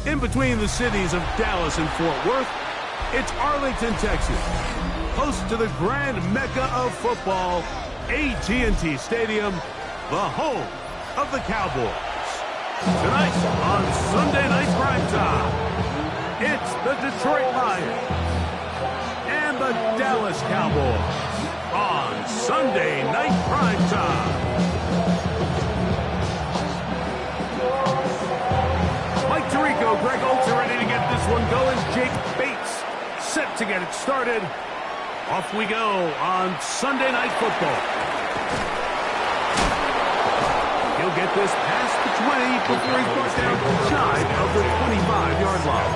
In between the cities of Dallas and Fort Worth, it's Arlington, Texas, host to the grand mecca of football, AT&T Stadium, the home of the Cowboys. Tonight on Sunday Night Primetime, it's the Detroit Lions and the Dallas Cowboys on Sunday Night Primetime. Mike Tirico, Greg Olsen ready to get this one going. Jake Bates set to get it started. Off we go on Sunday Night Football. He'll get this past the 20 before he's brought down shy of the 25-yard line.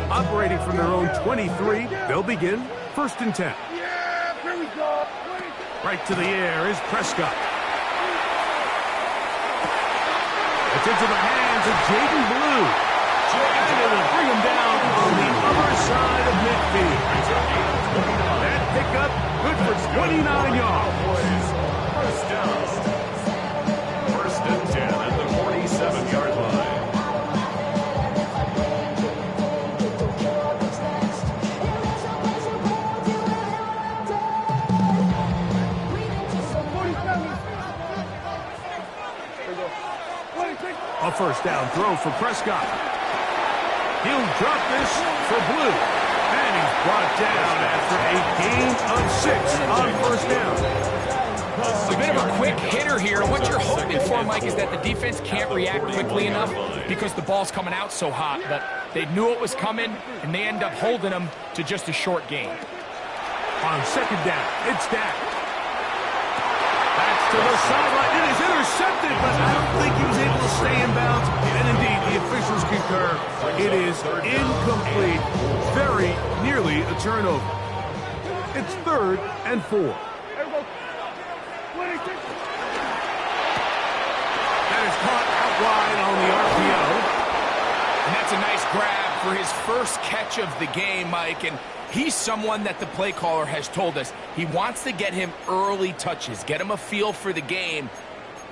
Operating from their own 23, they'll begin 1st and 10. Right to the air is Prescott. It's into the hands of Jaden Blue. And it'll bring him down on the other side of midfield. That pickup good for 29 yards. First down. 1st and 10 at the 47-yard line. A 1st down throw for Prescott. He'll drop this for Blue. And he's brought down after a gain of 6 on 1st down. A bit of a quick hitter here. What you're hoping for, Mike, is that the defense can't react quickly enough because the ball's coming out so hot. But they knew it was coming, and they end up holding them to just a short gain. On 2nd down, it's Dak. To the sideline. It is intercepted, but I don't think he was able to stay in bounds. And indeed, the officials concur. It is incomplete. Very nearly a turnover. It's 3rd and 4. That is caught out wide on the RPO. And that's a nice grab for his first catch of the game, Mike. And he's someone that the play caller has told us he wants to get him early touches, get him a feel for the game.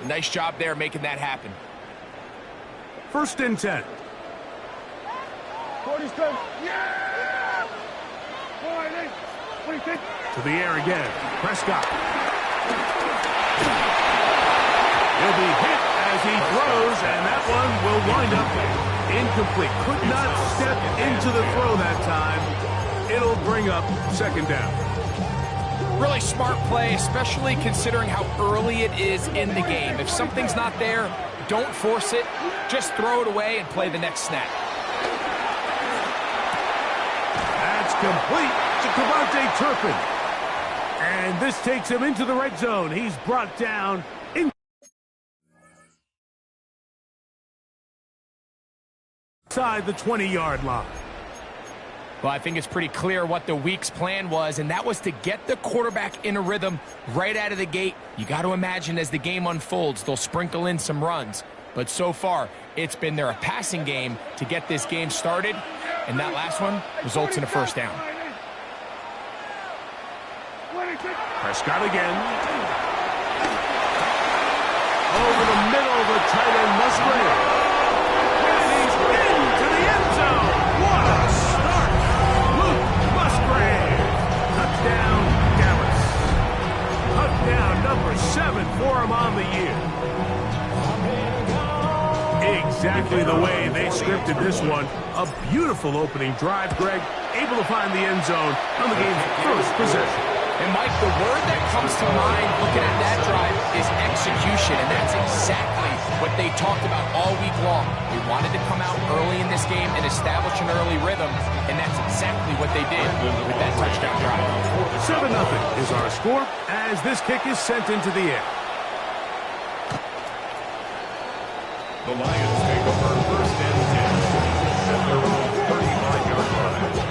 Nice job there making that happen. 1st and 10. To the air again. Prescott. He'll be hit as he throws, and that one will wind up incomplete. Could not step into the throw that time. It'll bring up 2nd down. Really smart play, especially considering how early it is in the game. If something's not there, don't force it. Just throw it away and play the next snap. That's complete to KaVontae Turpin. And this takes him into the red zone. He's brought down inside the 20-yard line. Well, I think it's pretty clear what the week's plan was, and that was to get the quarterback in a rhythm right out of the gate. You got to imagine as the game unfolds, they'll sprinkle in some runs. But so far, it's been their passing game to get this game started, and that last one results in a 1st down. Prescott again. Over the middle, the tight end Musgrave. And he's into the end zone. What a start. Luke Musgrave. Touchdown, Dallas. Touchdown number 7 for him on the year. Exactly the way they scripted this one. A beautiful opening drive, Greg. Able to find the end zone on the game's first possession. And, Mike, the word that comes to mind looking at that drive is execution, and that's exactly what they talked about all week long. They wanted to come out early in this game and establish an early rhythm, and that's exactly what they did with that touchdown drive. 7-0 is our score as this kick is sent into the air. The Lions take over 1st and 10 at their own 35-yard line.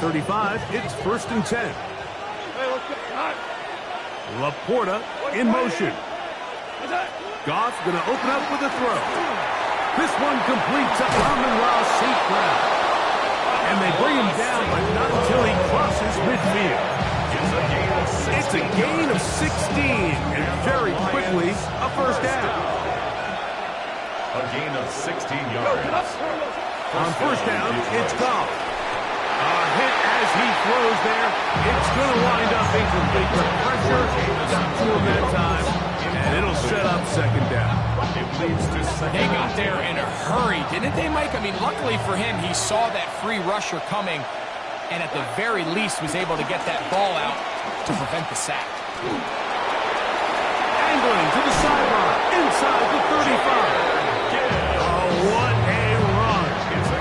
35, it's 1st and 10. Laporta in motion. Goff going to open up with a throw. This one completes up Amon-Ra St. Brown. And they bring him down, but not until he crosses midfield. It's a gain of 16, and very quickly, a first down. A gain of 16 yards. On first down, it's Goff. A hit as he throws there. It's going to wind up incomplete. The pressure got to him that time, and it'll set up second down. They got there in a hurry, didn't they, Mike? I mean, luckily for him, he saw that free rusher coming, and at the very least was able to get that ball out to prevent the sack. Angling to the sideline, inside the 35. Oh, what a run.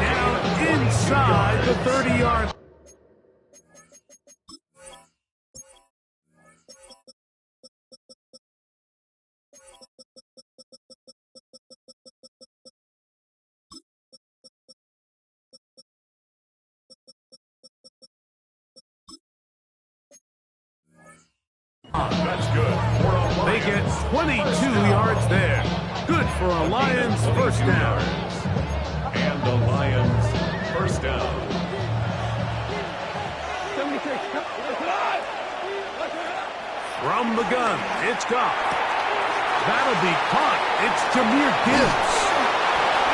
Down inside the 30-yard. That's good. They get 22 yards there. Good for a Lions first down. And the Lions first down. From the gun, it's Goff. That'll be caught. It's Jahmyr Gibbs.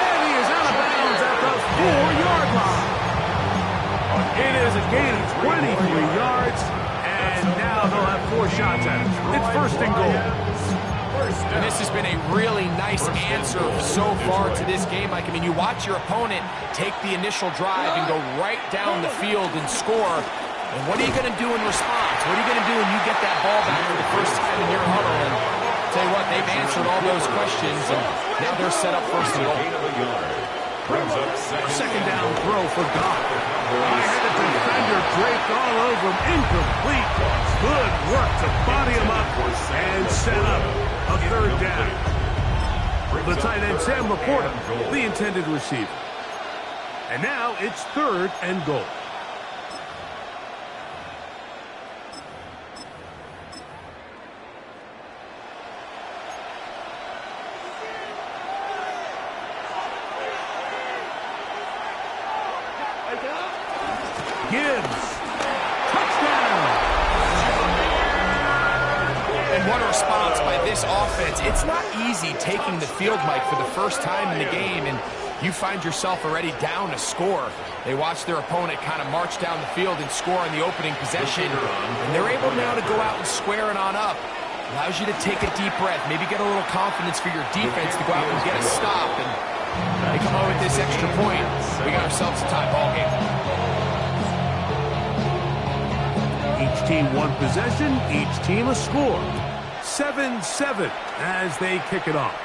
And he is out of bounds at the 4-yard line. It is a gain of 23 yards. And now they'll have 4 shots at it. It's 1st and goal. And this has been a really nice answer so far to this game, Mike. I mean, you watch your opponent take the initial drive and go right down the field and score. And what are you going to do in response? What are you going to do when you get that ball back for the first time in your huddle? And tell you what, they've answered all those questions, and now they're set up 1st and goal. Second down throw for Goff. I had a defender draped all over him. Incomplete. Good work to body him up and set up a 3rd down. The tight end, Sam Laporta, the intended receiver. And now it's 3rd and goal. Gibbs. Touchdown. And what a response by this offense. It's not easy taking the field, Mike, for the first time in the game, and you find yourself already down a score. They watch their opponent kind of march down the field and score in the opening possession, and they're able now to go out and square it on up. Allows you to take a deep breath, maybe get a little confidence for your defense to go out and get a stop, and they come out with this extra point. We got ourselves a tie ball game. Each team one possession, each team a score. 7-7 as they kick it off.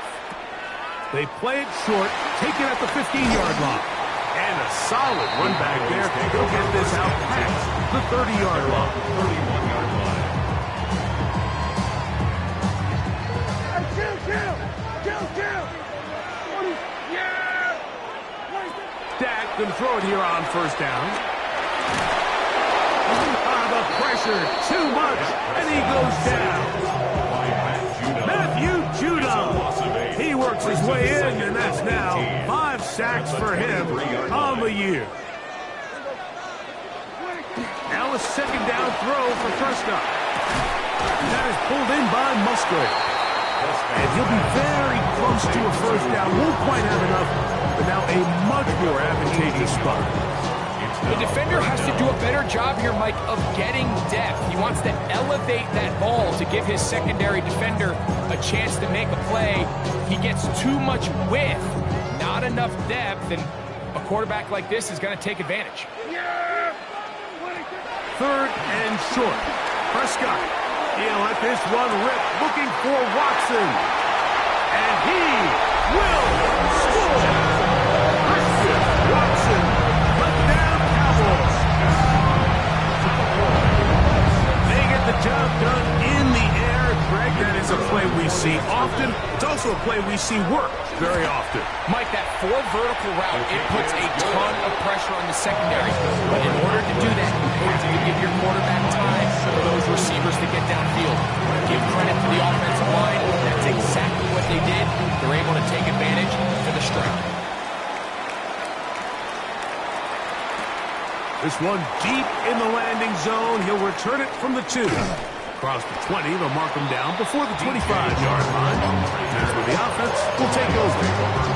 They play it short, take it at the 15-yard line. And a solid run back there. They'll get this out past the 30-yard line. 31-yard line. Dak going to throw it here on first down. The pressure, too much, and he goes down. Matthew Judon. He works his way in, and that's now 5 sacks for him on the year. Now a second down throw for Prescott. That is pulled in by Musgrave. And he'll be very close to a first down. Won't quite have enough, but now a much more advantageous spot. The defender has to do a better job here, Mike, of getting depth. He wants to elevate that ball to give his secondary defender a chance to make a play. He gets too much width, not enough depth, and a quarterback like this is going to take advantage. 3rd and short. Prescott, he'll let this one rip, looking for Watson. And he will score. Christian Watson, touchdown Cowboys. They get the job done in the air. Greg, that is a play we see often. It's also a play we see work very often. Mike, that 4 vertical route, it puts a ton of pressure on the secondary. But in order to do that, you have to give your quarterback time for those receivers to get downfield. Give credit to the offensive line. That's exactly what they did. They're able to take advantage for the strike. This one deep in the landing zone. He'll return it from the 2. Across the 20, they'll mark him down before the 25-yard line. That's where the offense will take over.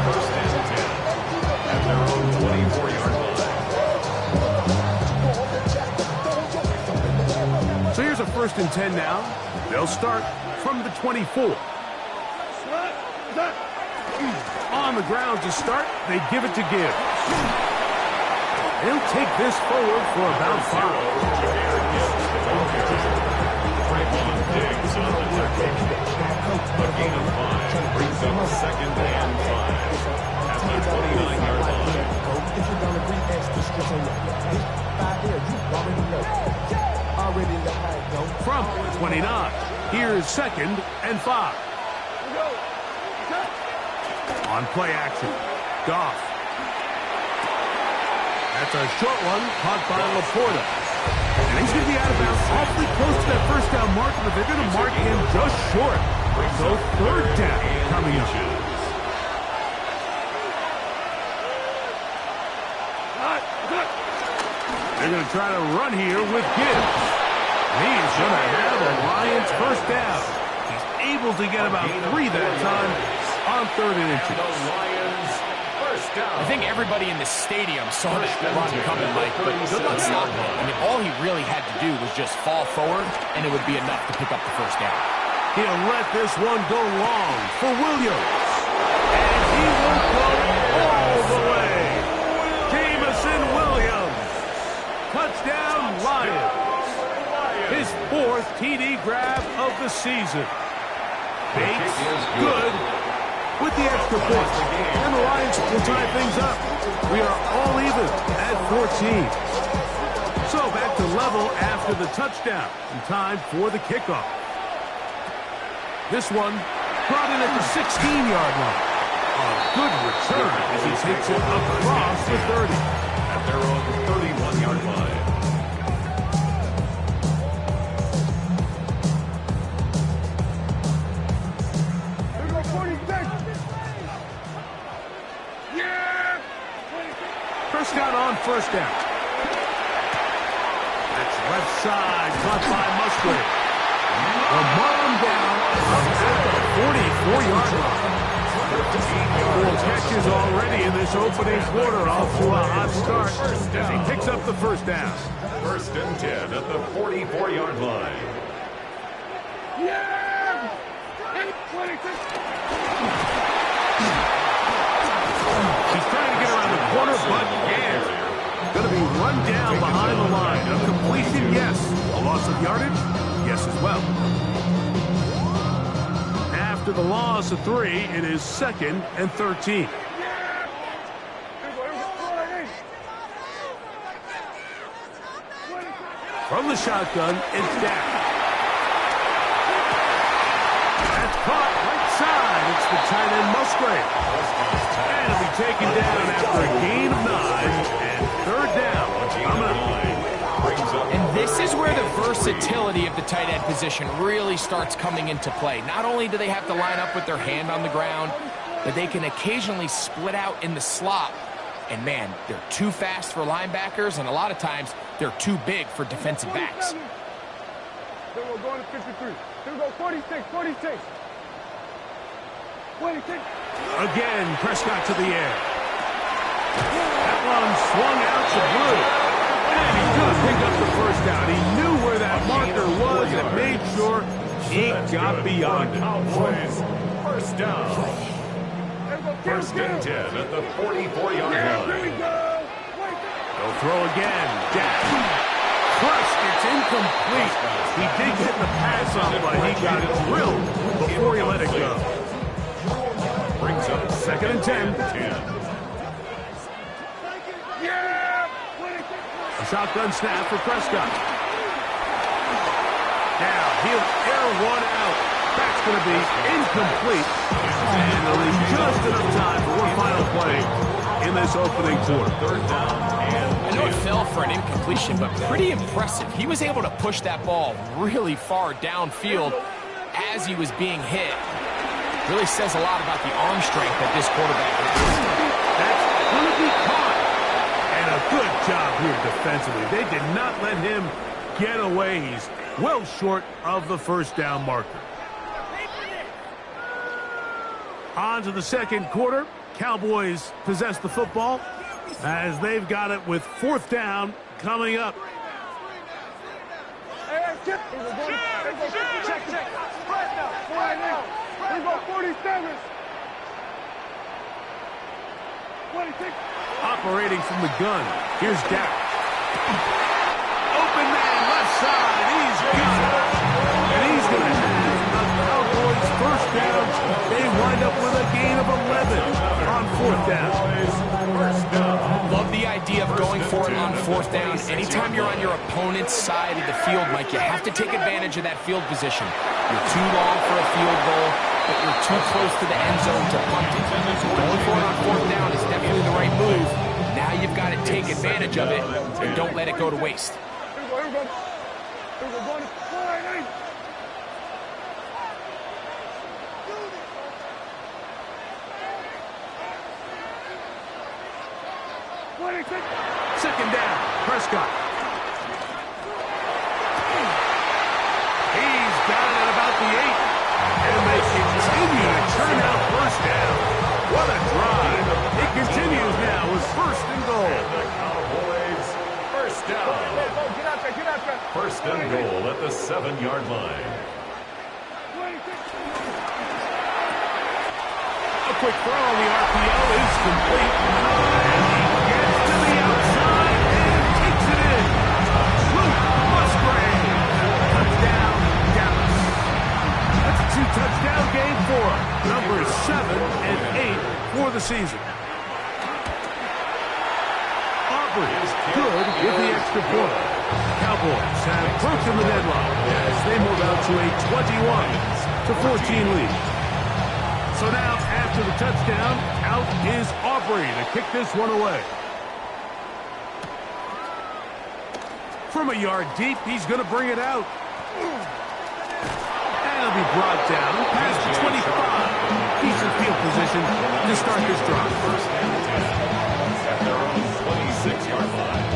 First and 10 at their own 24-yard line. So here's a 1st and 10 now. They'll start from the 24. On the ground to start, they give it to Gibbs. He'll take this forward for about 5. Diggs on the tackle. A gain of 5 brings up 2nd and 5 at the 29-yard line. From 29, here's 2nd and 5. On play action, Goff. That's a short one, caught by Laporta. And he's going to be out of bounds awfully close to that 1st down mark, but they're going to mark him just short. So 3rd down coming up. They're going to try to run here with Gibbs. He's going to have a Lions 1st down. He's able to get about 3 that time on 3rd and inches. I think everybody in the stadium saw that run coming, Mike, but good luck stopping it. I mean, all he really had to do was just fall forward, and it would be enough to pick up the 1st down. He'll let this one go long for Williams. And he will go all the way. Jameson Williams. Touchdown, Lions. His 4th TD grab of the season. Bates good with the extra point. And the Lions will tie things up. We are all even at 14. So back to level after the touchdown. And time for the kickoff. This one brought in at the 16-yard line. A good return as he takes it across the 30. At their own 31-yard line. Prescott on 1st down. That's left side, caught by Musgrave. They'll mark him down up at the 44-yard line. 4 catches already in this opening quarter, off to a hot start as he picks up the 1st down. 1st and 10 at the 44-yard line. He's trying to get around the corner, but can't. Going to be run down behind the line. A completion, yes. A loss of yardage, yes as well. After the loss of 3, it is 2nd and 13. From the shotgun, it's down. That's caught right side. It's the tight end Musgrave. And it'll be taken down after a gain of 9 and 3rd down. And this is where the versatility of the tight end position really starts coming into play. Not only do they have to line up with their hand on the ground, but they can occasionally split out in the slot. And man, they're too fast for linebackers, and a lot of times they're too big for defensive backs. Here we go, going to 53. Here we go, 46, 46. 46. Again, Prescott to the air. That one swung out to Blue. And he could have picked up the 1st down. He knew where that marker was and made sure he got beyond it. 1st down. 1st and 10 at the 44-yard line. They'll throw again. Jack. Crushed. It's incomplete. He did get the pass off, but he got drilled before he let it go. Brings up 2nd and 10. A shotgun snap for Prescott. Now he'll air one out. That's going to be incomplete. And they'll leave just enough time for one final play. in this opening quarter. Third down and I know it fell for an incompletion, but pretty impressive. He was able to push that ball really far downfield as he was being hit. Really says a lot about the arm strength that this quarterback has. That's going to be caught. And a good job here defensively. They did not let him get away. He's well short of the first down marker. On to the second quarter. Cowboys possess the football as they've got it with fourth down coming up. Check. We go 47. 26. Operating from the gun. Here's Dak. Open man left side. He's got it. And he's going to have the Cowboys first down. They wind up with a gain of 11 on fourth down. Love the idea of going for it on fourth down. Anytime you're on your opponent's side of the field, Mike, you have to take advantage of that field position. You're too long for a field goal, but you're too close to the end zone to punt it. So going for it on fourth down is definitely the right move. Now you've got to take advantage of it and don't let it go to waste. Here we go. Going to 49. Second down, Prescott. He's got it at about the 8. And they continue to churn out first down. What a drive. It continues now with first and goal. The Cowboys first down. Get out there. First and goal at the 7-yard line. 26. A quick throw on the RPO is complete. And he gets to the outside and takes it in. Luke Musgrave. Touchdown, Dallas. That's a 2-touchdown game for him. Numbers 7 and 8 for the season. Aubrey is good with the extra point. Cowboys have broken the deadlock as they move out to a 21-14 lead. So now, after the touchdown, out is Aubrey to kick this one away. From a yard deep, he's going to bring it out. And he'll be brought down past the 25. Decent field position to start this drive. First and 10 at their own 26-yard line.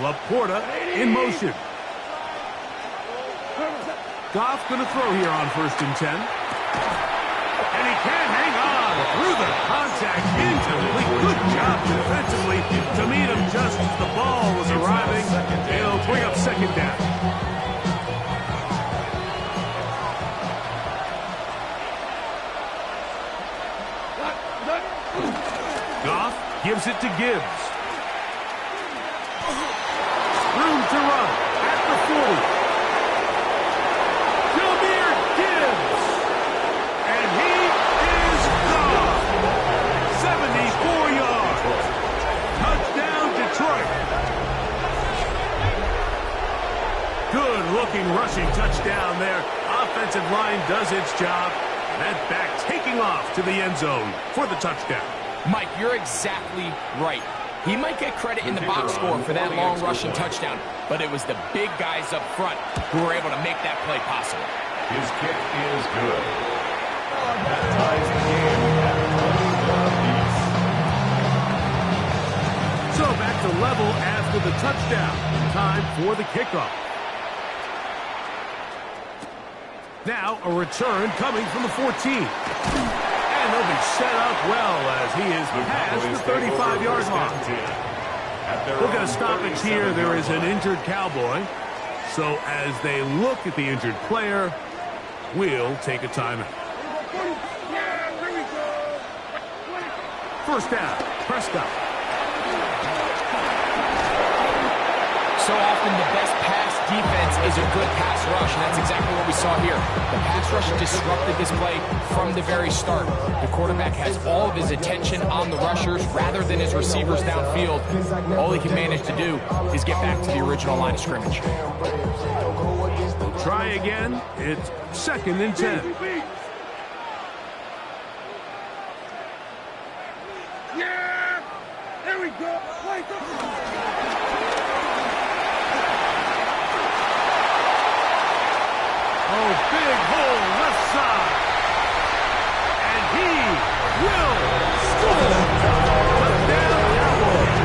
Laporta in motion. Goff going to throw here on first and 10. And he can't hang on through the contact incomplete. Good job defensively to meet him just as the ball was arriving. It'll bring up second down. Goff gives it to Gibbs. Room to run at the 40. Jahmyr Gibbs. And he is gone. 74 yards. Touchdown, Detroit. Good looking rushing touchdown there. Offensive line does its job. That back taking off to the end zone for the touchdown. Mike, you're exactly right. He might get credit in the box score for that long rushing touchdown, but it was the big guys up front who were able to make that play possible. His kick is good. That ties the game at 21 apiece. So back to level after the touchdown. Time for the kickoff. Now a return coming from the 14. And they'll be set up well as he is past the 35-yard line. We'll get a stoppage here. There is an injured Cowboy. So as they look at the injured player, we'll take a timeout. First down, Prescott. So often the best pass defense is a good pass rush, and that's exactly what we saw here. The pass rush disrupted this play from the very start. The quarterback has all of his attention on the rushers rather than his receivers downfield. All he can manage to do is get back to the original line of scrimmage. try again. It's 2nd and 10. Yeah! There we go. Wait, Oh, big hole left side. And he will score. Touchdown, Cowboys.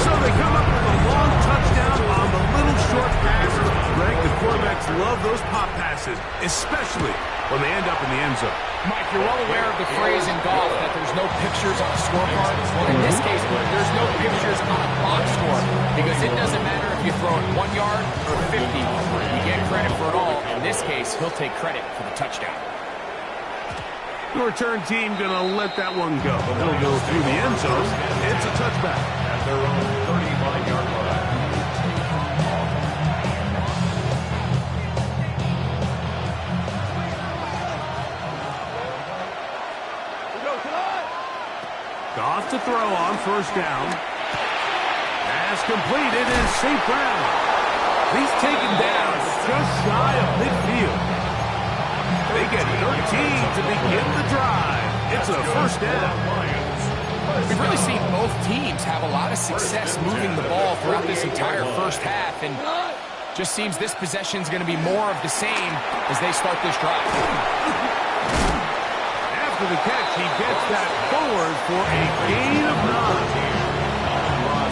So they come up with a long touchdown on the little short pass. Greg, the quarterbacks love those pop passes, especially when they end up in the end zone. Mike, you're well aware of the phrase in golf that there's no pictures on a scorecard. Well, in this case, there's no pictures on a box score because it doesn't matter if you throw it 1 yard or 50. You get credit for it all. In this case, he'll take credit for the touchdown. The return team going to let that one go. It'll go through the end zone. It's a touchback. At their own 35-yard line. Goff to throw on 1st down. Pass completed is St. Brown. He's taken down just shy of midfield. They get 13 to begin the drive. It's a 1st down. We've really seen both teams have a lot of success moving the ball throughout this entire first half, and just seems this possession is going to be more of the same as they start this drive. After the catch, he gets that forward for a gain of 9.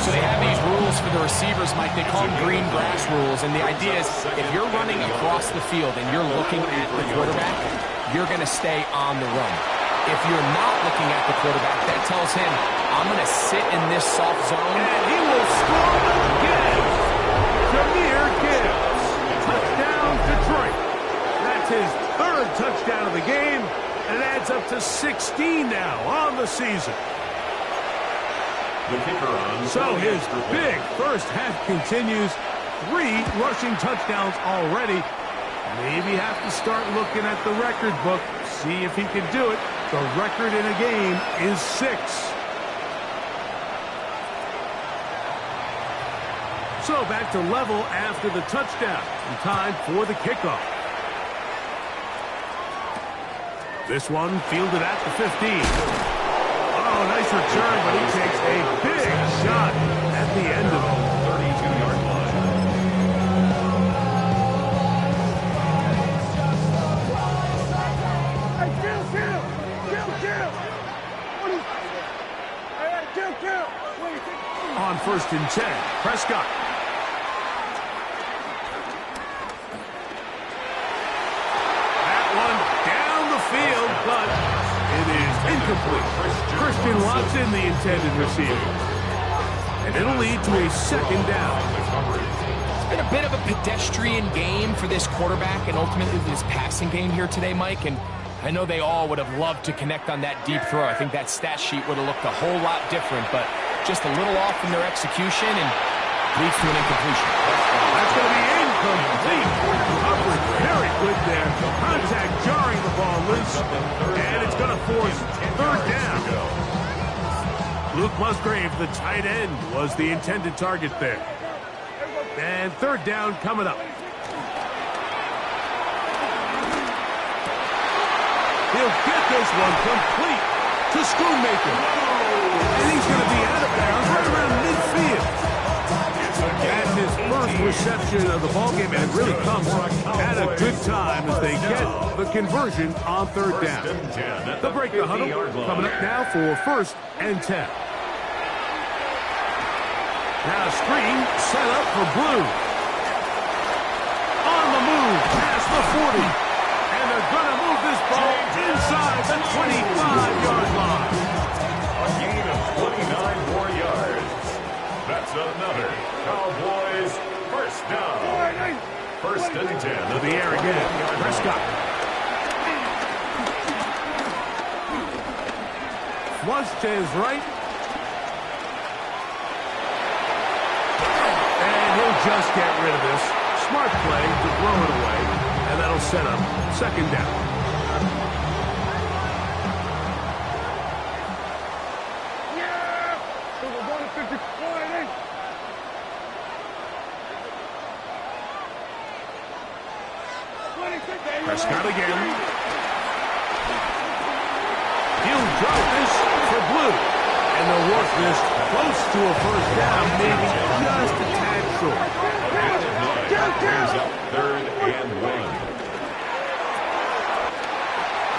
So they have these rules for the receivers, Mike. They call them green grass rules, and the idea is if you're running across the field and you're looking at the quarterback, you're going to stay on the run. If you're not looking at the quarterback, that tells him, I'm going to sit in this soft zone. And he will score again. Jahmyr Gibbs. Touchdown, Detroit. That's his 3rd touchdown of the game, and it adds up to 16 now on the season. The kicker on. So his big first half continues. 3 rushing touchdowns already. Maybe have to start looking at the record book, see if he can do it. The record in a game is 6. So back to level after the touchdown. And time for the kickoff. This one fielded at the 15. Oh, nice return, but he takes a big shot at the end of it. 32-yard line. Hey, kill! Hey, kill! Wait, On 1st and 10, Prescott. That one down the field, but it is incomplete. Christian Watson, the intended receiver. And it'll lead to a 2nd down. It's been a bit of a pedestrian game for this quarterback and ultimately this passing game here today, Mike. And I know they all would have loved to connect on that deep throw. I think that stat sheet would have looked a whole lot different, but just a little off in their execution and leads to an incompletion. That's going to be incomplete. Coverage very good there. Contact jarring the ball loose. And it's going to force 3rd down. Luke Musgrave, the tight end, was the intended target there. And 3rd down coming up. He'll get this one complete to Schoonmaker. And he's going to be out of bounds right around midfield. That's his first reception of the ballgame, and it really comes at a good time as they get the conversion on 3rd down. They'll break the huddle. Coming up now for 1st and 10. Now a screen set up for Blue. On the move, past the 40. And they're going to move this ball inside the 25-yard line. A gain of 29 more yards. That's another Cowboys 1st down. 1st and 10. To the air again. Prescott. Flush to his right. And he'll just get rid of this. Smart play to throw it away. And that'll set up 2nd down. yeah! So we're going to 54, Prescott again. He'll drop this for Blue. And they'll work this close to a first down, maybe just a tad short. Brings up 3rd and 1.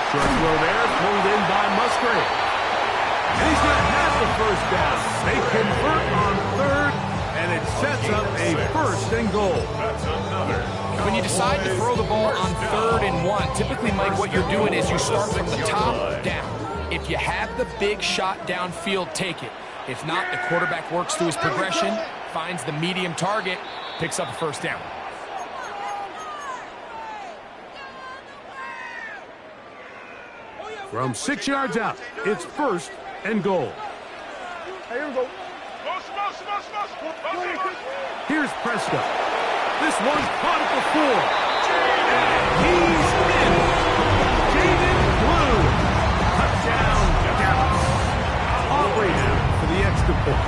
Short throw there, pulled in by Musgrave. And he's going to have the first down. They convert on 3rd, and it sets up a 1st and goal. That's another. When you decide to throw the ball on 3rd and 1, typically, Mike, what you're doing is you start from the top down. If you have the big shot downfield, take it. If not, the quarterback works through his progression, finds the medium target, picks up a first down. From 6 yards out, it's 1st and goal. Here we go. Here's Prescott. This one's caught at the 4. And he's in. Jaden Blue. Touchdown, Dallas. Aubrey now for the extra point.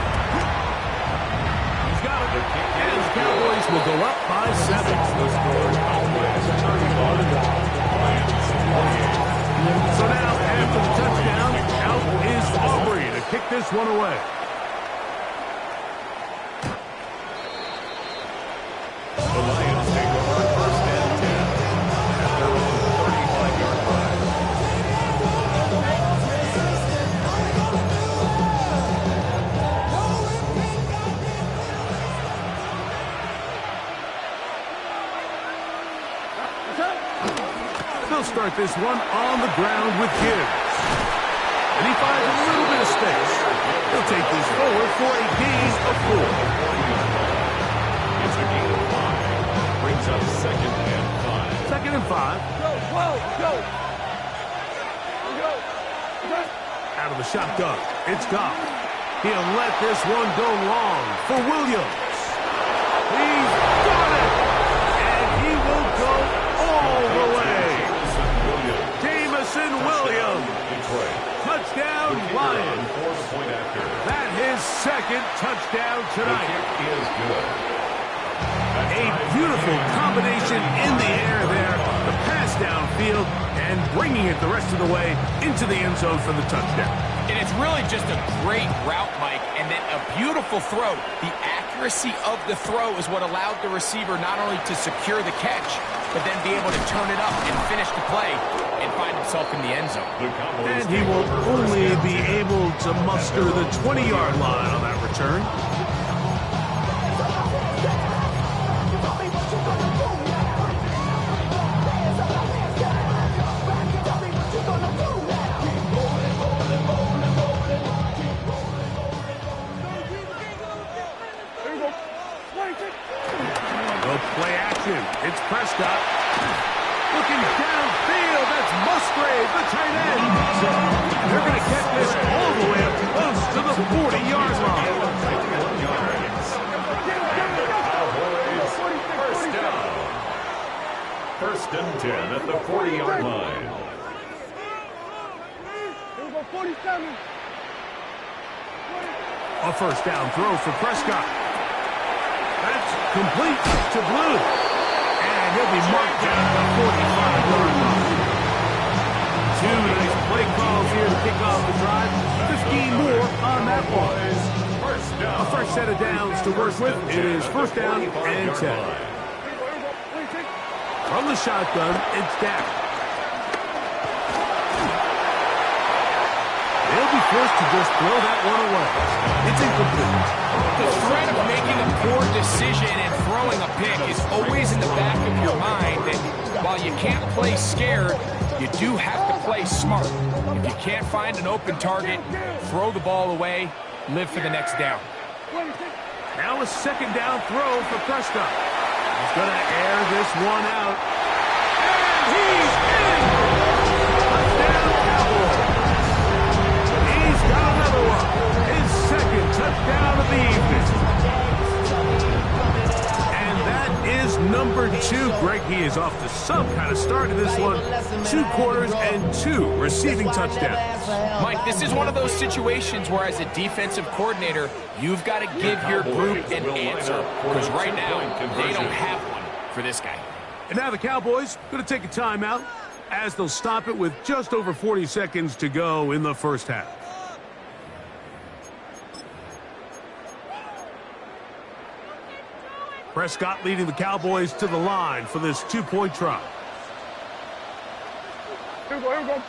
He's got it. And the Cowboys will go up by 7. So now, after the touchdown, out is Aubrey to kick this one away. The Lions take over 1st and 10 at their own 35-yard line. They'll start this one on the ground with Gibbs. And he finds a little bit of space. He'll take this forward for a gain of 4. It's a gain of 5. Brings up 2nd and 5. 2nd and 5. Go. Out of the shotgun. It's Goff. He'll let this one go long for Williams. He's got it. And he will go all the way. Jameson Williams. Touchdown, Lions. That his 2nd touchdown tonight. The kick is good. A beautiful combination in the air there. The pass downfield and bringing it the rest of the way into the end zone for the touchdown. And it's really just a great route, Mike, and then a beautiful throw. The accuracy of the throw is what allowed the receiver not only to secure the catch, but then be able to turn it up and finish the play and find himself in the end zone. And he will only be able to muster the 20-yard line on that return. Play action. It's Prescott. Looking downfield. That's Musgrave, the tight end. They're going to get this all the way up close to the 40-yard line. Cowboys, 1st down. 1st and 10 at the 40-yard line. Here we go, 47. A first down throw for Prescott. That's complete to Blue. And he'll be marked down at the 45-yard line. 2 nice play calls here to kick off the drive. 15 more on that one. A fresh set of downs to work with. It is 1st down and 10. From the shotgun, it's Dak. They'll be forced to just throw that one away. It's incomplete. The threat of making a poor decision and throwing a pick is always in the back of your mind. And while you can't play scared, you do have to play smart. If you can't find an open target, throw the ball away, live for the next down. Now a 2nd down throw for Prescott. He's going to air this one out. And he's in! Touchdown, Cowboys. He's got another one. His 2nd touchdown of the evening. And that is number 2. Greg, he is off to some kind of start in this one. 2 quarters and 2 receiving touchdowns. Mike, this is one of those situations where as a defensive coordinator, you've got to give your group an answer. Because right now, they don't have one for this guy. And now the Cowboys going to take a timeout as they'll stop it with just over 40 seconds to go in the first half. Prescott leading the Cowboys to the line for this two-point try. Here we go, here we go.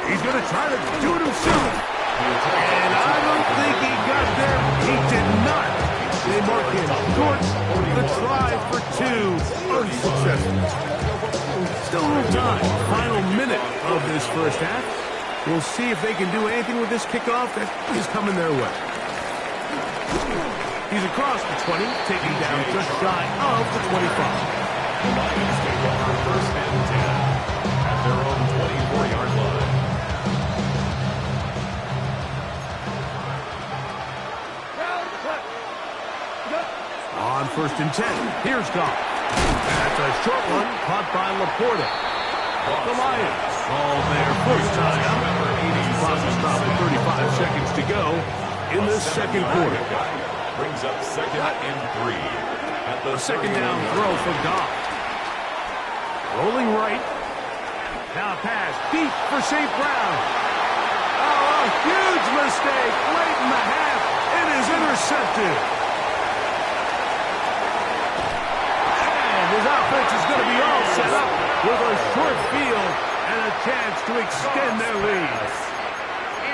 He's going to try to do it himself. And I don't think he got there. He did not. They mark him short. The try for two. Unsuccessful. Still a little time. Final minute of this first half. We'll see if they can do anything with this kickoff that is coming their way. He's across the 20, taking down just shy of the 25. The Lions take over first and 10 at their own 24-yard line. On first and 10, here's Goff. That's a short one, caught by Laporta. The Lions all there first time. Clock is stopped with 35 seconds to go in the second quarter. Brings up second and 3. At the Second down throw for Goff. Rolling right. Now pass deep for St. Brown. Oh, a huge mistake late in the half. It is intercepted. And his offense is going to be all set up with a short field and a chance to extend their lead.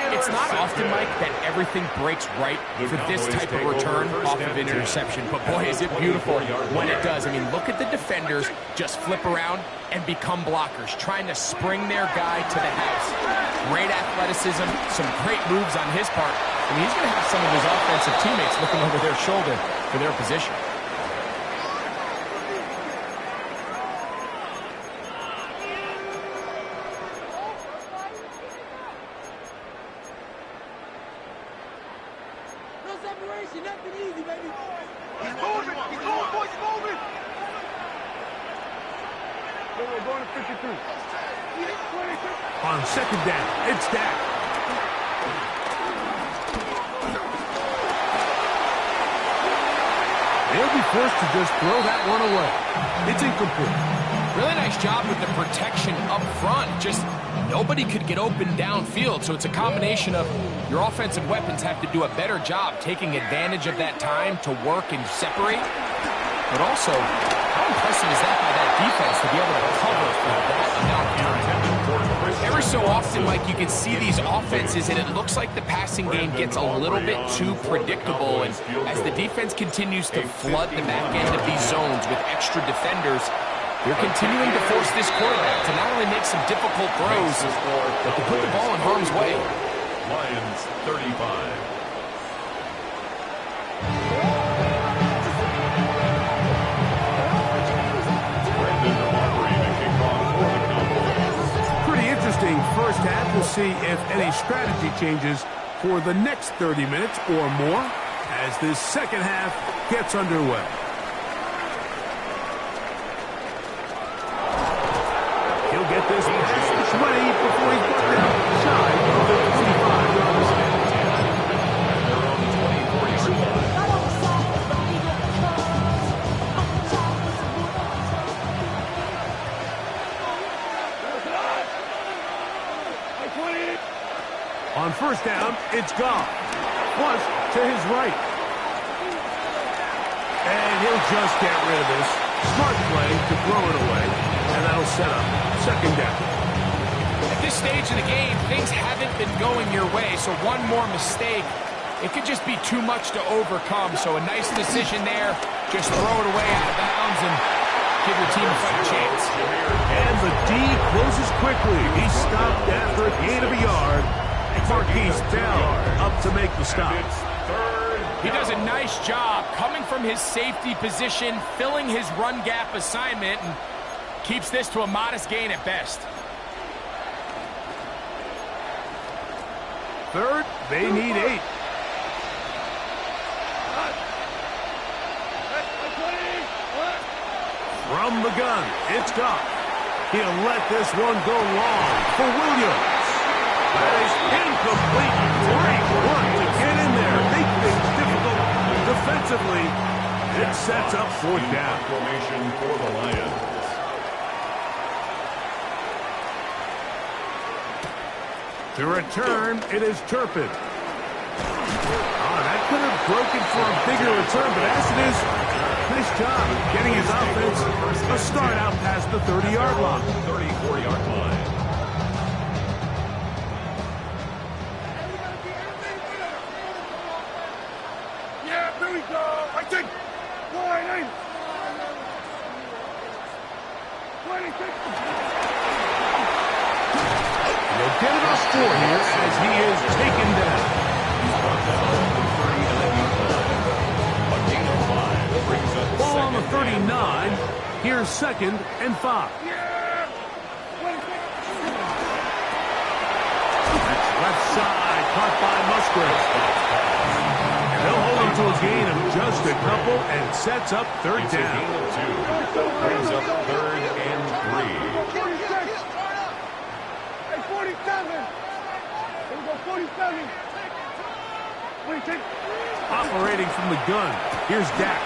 It's not often, Mike, that everything breaks right for this type of return off of an interception. But boy, is it beautiful when it does. I mean, look at the defenders just flip around and become blockers, trying to spring their guy to the house. Great athleticism, some great moves on his part. I mean, he's going to have some of his offensive teammates looking over their shoulder for their position. Nothing easy, baby. He's moving, boys, he's moving. We're going to 53. On second down, it's Dak. They'll be forced to just throw that one away. It's incomplete. Really nice job with the protection up front. Just nobody could get open downfield, so it's a combination of your offensive weapons have to do a better job taking advantage of that time to work and separate. But also, how impressive is that by that defense to be able to cover for that amount of time? Every so often, Mike, you can see these offenses, and it looks like the passing game gets a little bit too predictable. And as the defense continues to flood the back end of these zones with extra defenders, they're continuing to force this quarterback to not only make some difficult throws, but to put the ball in harm's way. Lions 35. Pretty interesting first half. We'll see if any strategy changes for the next 30 minutes or more as this second half gets underway. He'll get this pass this way before he's brought down shy of the 25-yard line. On first down, it's Goff. Flush to his right. And he'll just get rid of this. Smart play to throw it away. And that'll set up second down. At this stage of the game, things haven't been going your way, so one more mistake, it could just be too much to overcome. So a nice decision there. Just throw it away out of bounds and give your team a fighting chance. And the D closes quickly. He stopped after a gain of a yard. Marquise Bell up to make the stop. He does a nice job coming from his safety position, filling his run gap assignment, and keeps this to a modest gain at best. Third, they need 8. From the gun, it's Goff. He'll let this one go long for Williams. That is incomplete. Great run to get in there. Make things difficult defensively. It sets up fourth down. Formation for the Lions. To return, it is Turpin. That could have broken for a bigger return, but as it is, nice job getting his offense a start out past the 30-yard line. 34-yard line. Yeah, here we go. I think. 26. They'll get it up for here as he is taken down. Ball on the 39. Here's 2nd and 5. That's left side, caught by Musgrave. They'll hold him to a gain of just a couple and sets up 3rd It's down. a gain of 2. Brings up 3rd and 3. 46. Hey, 47. Here we go, 47. 26. Operating from the gun. Here's Dak.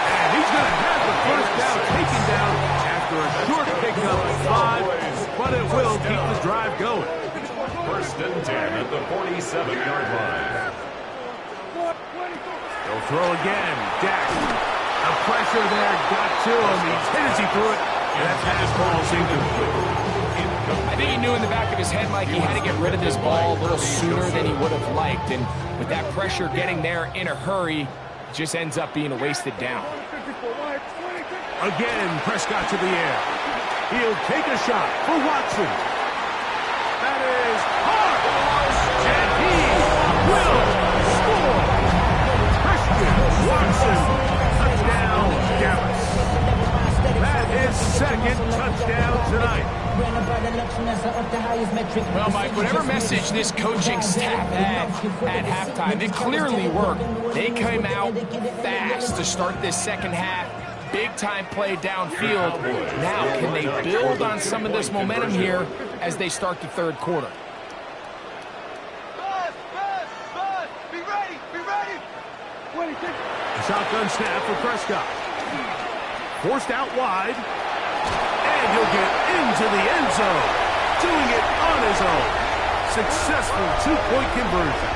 And he's going to have the first down taken down after a short pickup of 5, but it will keep the drive going. 1st and 10 at the 47-yard line. They'll throw again. Dak. The pressure there got to him. He's hit as he threw it. And that pass ball's incomplete. I think he knew in the back of his head, Mike, he had to get rid of this ball a little sooner than he would have liked. And with that pressure getting there in a hurry, it just ends up being a wasted down. Again, Prescott to the air. He'll take a shot for Watson. That is hard. And he will score. Christian Watson. Touchdown, Dallas. That is 2nd touchdown tonight. Well, Mike, whatever message this coaching staff had at halftime, it clearly worked. They came out fast to start this second half. Big-time play downfield. Now, can they build on some of this momentum here as they start the 3rd quarter? Be ready, be ready. 26. A shotgun snap for Prescott. Forced out wide. And he'll get into the end zone. Doing it on his own. Successful 2-point conversion.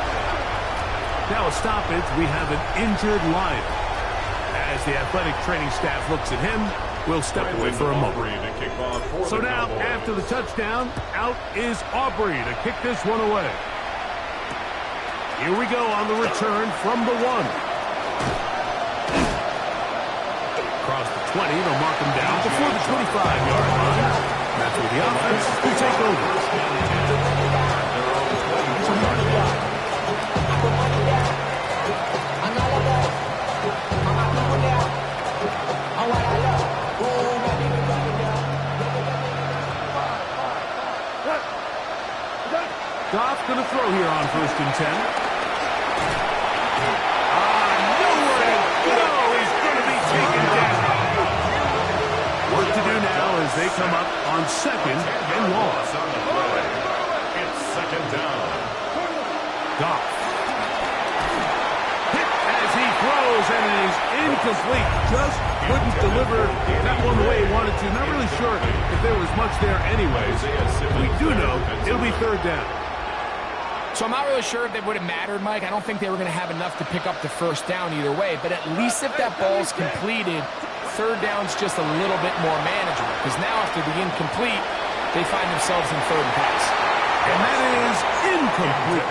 Now a stoppage. We have an injured Lion. As the athletic training staff looks at him, we'll step away for a moment. So now, after the touchdown, out is Aubrey to kick this one away. Here we go on the return from the 1. Across the 20, they'll mark him down before the 25-yard line. That's where the offense will take over. Goff going to throw here on 1st and 10. Nowhere to go. He's going to be taken down. Work to do now as they come up on 2nd and long. It's 2nd down. Goff. Hit as he throws, and it is incomplete. Just couldn't deliver that one the way he wanted to. Not really sure if there was much there anyways. We do know it'll be 3rd down. So I'm not really sure if it would have mattered, Mike. I don't think they were going to have enough to pick up the 1st down either way. But at least if that ball's completed, 3rd down's just a little bit more manageable. Because now after the incomplete, they find themselves in 3rd and pass. And that is incomplete.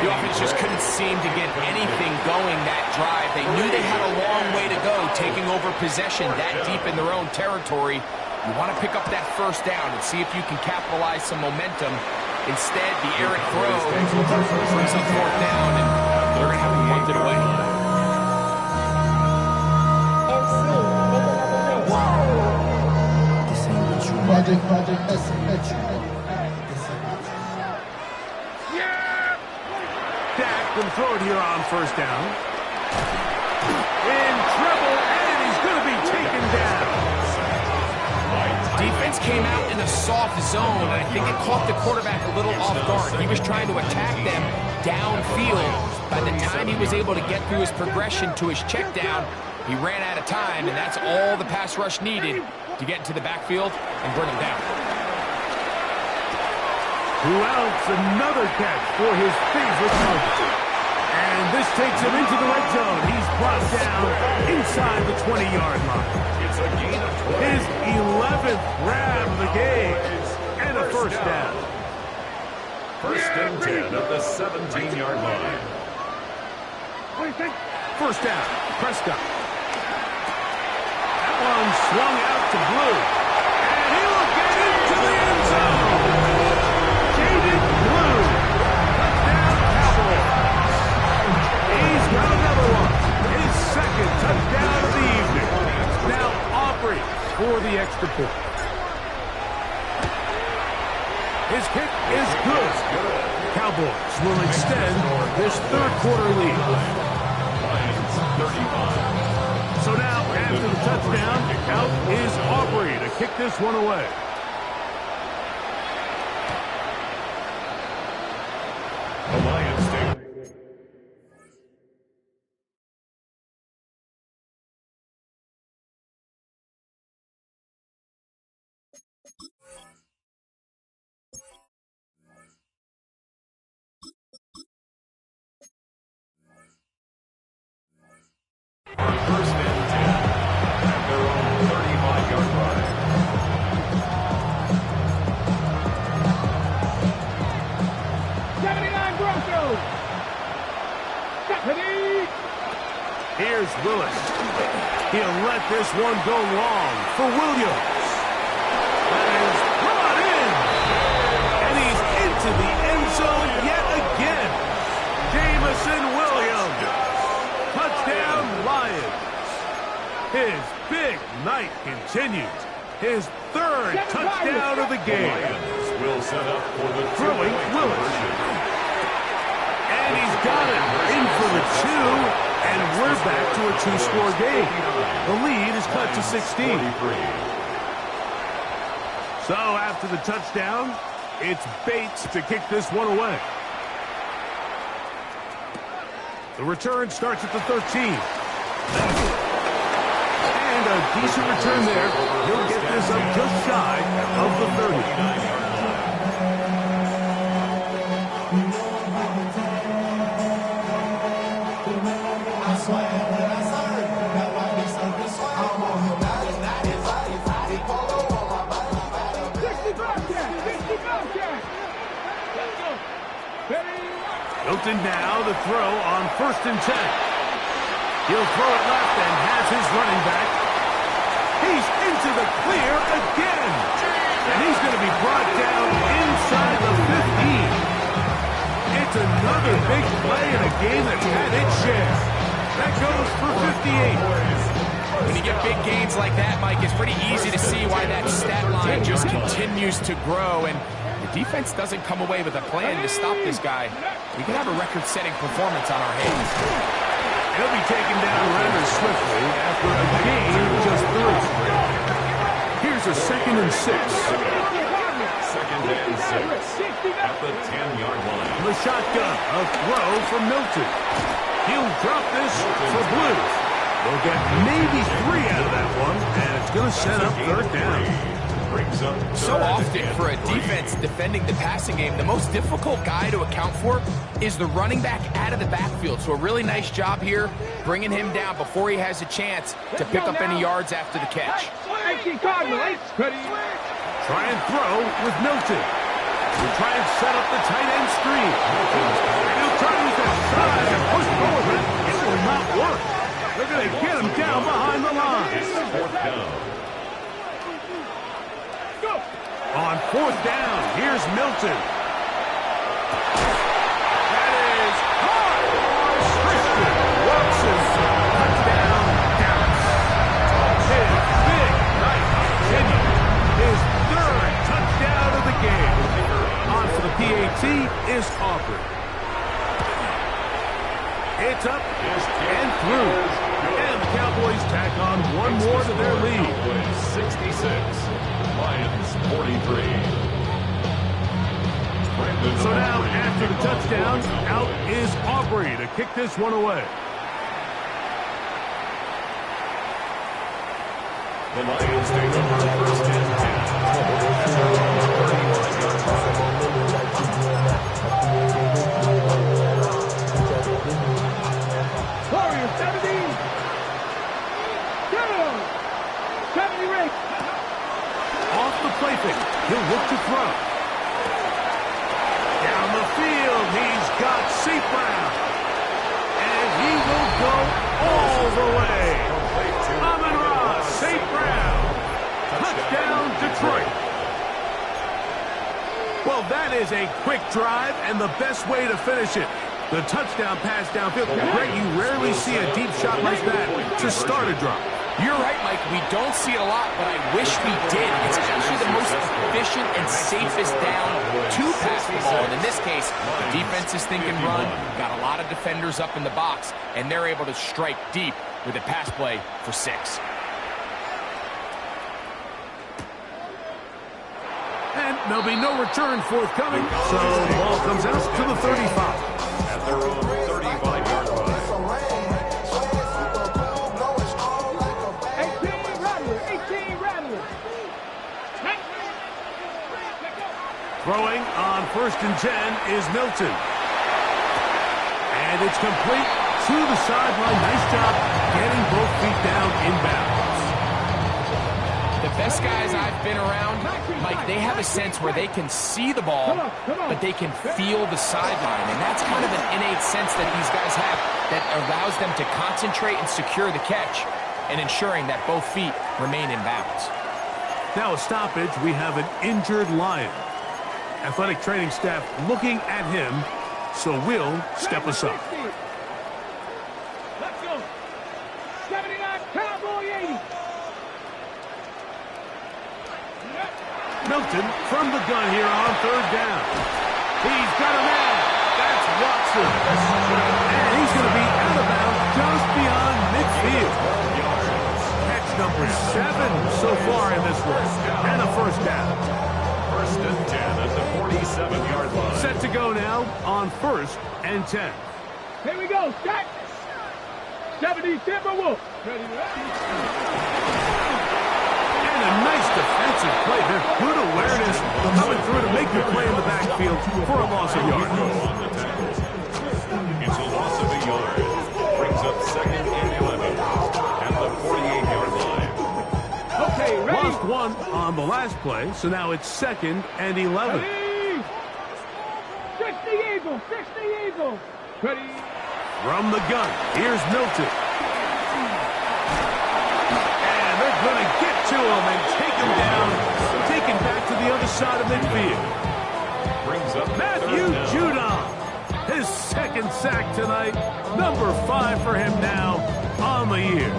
The offense just couldn't seem to get anything going that drive. They knew they had a long way to go, taking over possession that deep in their own territory. You want to pick up that 1st down and see if you can capitalize some momentum. Instead, the errant throw brings up 4th down, and they're going to have to punt it away. Dak going to throw it here on 1st down. In trouble, and he's going to be taken down. Defense came out in a soft zone, and I think it caught the quarterback a little off guard. He was trying to attack them downfield. By the time he was able to get through his progression to his check down, He ran out of time, and that's all the pass rush needed to get into the backfield and bring him down. Who else? Another catch for his favorite target. And this takes him into the red zone. He's brought down inside the 20-yard line. It's a gain of 20. His 11th grab of the game. And a first down. First and 10 at the 17-yard line. First down, Prescott. That one swung out to Blue. And he will get into the end zone. Jaden Blue. Touchdown, Cowboys. He's got another one. His second touchdown of the evening. Now Aubrey for the extra point. His kick is good. Cowboys will extend this third-quarter lead. Lions 35. So now, after the touchdown, out is Aubrey to kick this one away. The Lions take. First and 10 at their own 35-yard line. Broncos. Stephanie. Here's Willis. He'll let this one go long for Williams. That is brought in. And he's into the end zone yet again. Jameson Williams. Touchdown, Lions. His big night continues. His third touchdown of the game. Lions will set up for the Throwing Willis. And he's got it in for the two, and we're back to a two-score game. The lead is cut to 16. So after the touchdown, it's Bates to kick this one away. The return starts at the 13. And a decent return there. He'll get this up just shy of the 30. Hilton now to throw on 1st and 10. He'll throw it left and has his running back. He's into the clear again. And he's going to be brought down inside the 15. It's another big play in a game that's had its share. That goes for 58. When you get big gains like that, Mike, it's pretty easy to see why that stat line just continues to grow. And the defense doesn't come away with a plan to stop this guy. We could have a record-setting performance on our hands. He'll be taken down rather swiftly after a gain of just 3. Here's a 2nd and 6. Second and 6 at the 10-yard line. The shotgun, a throw from Milton. He'll drop this for Blue. They'll get maybe 3 out of that one, and it's going to set up 3rd down. So often for a defense defending the passing game, the most difficult guy to account for is the running back out of the backfield. So a really nice job here, bringing him down before he has a chance to pick up any yards after the catch. Try and throw with Milton. He'll try and set up the tight end screen. He'll try to use that size and push forward, but it will not work. They're going to get him down behind the line. 4th down. On 4th down, here's Milton. That is caught. Christian Watson. Touchdown, Dallas. His big night continues. His 3rd touchdown of the game. On for the PAT is Aubrey. It's up and through. And the Cowboys tack on one more to their lead. 66. Lions 43. So now, after the touchdown, out is Aubrey to kick this one away. The Lions take over first and 10 at their own 35-yard line. Warriors 70. Get him. 70 Rick. Off the play fake. He'll look to throw. Down the field, he's got St. Brown. And he will go all the way. Amon-Ra St. Brown. Touchdown, Detroit. Well, that is a quick drive and the best way to finish it. The touchdown pass downfield. Greg, you rarely see a deep shot like that to start a drive. You're right, Mike. We don't see it a lot, but I wish we did. It's actually the most efficient and safest down to pass the ball. And in this case, the defense is thinking run, got a lot of defenders up in the box, and they're able to strike deep with a pass play for 6. And there'll be no return forthcoming, so the ball comes out to the 35. At their own 35-yard line. 18 Rattler. Throwing on first and 10 is Milton. And it's complete to the sideline. Nice job getting both feet down inbounds. The best guys I've been around, Mike, they have a sense where they can see the ball, but they can feel the sideline. And that's kind of an innate sense that these guys have that allows them to concentrate and secure the catch and ensuring that both feet remain in bounds. Now a stoppage. We have an injured Lion. Athletic training staff looking at him, so we'll step aside. Let's go. 79 Cowboy 80. Milton from the gun here on third down. He's got a man. That's Watson. And he's going to be out of bounds just beyond midfield. Catch number 7 so far in this one. And a first down. First and 10 at the 47-yard line. Set to go now on first and 10. Here we go. Stack. 70 Timberwolves. Ready. And a nice defensive play there. Good awareness coming through to make the play in the backfield for a loss of yards. On the tackle. It's a loss of a yard. Brings up second and 11 at the 48-yard line. Okay, ready. Lost one on the last play, so now it's second and 11. Ready. 60 Eagles. 60 Eagles. Ready. From the gun, here's Milton. And they're going to get to him and take him down. Taken back to the other side of midfield. Brings up Matthew Judon, his second sack tonight. Number 5 for him now on the year.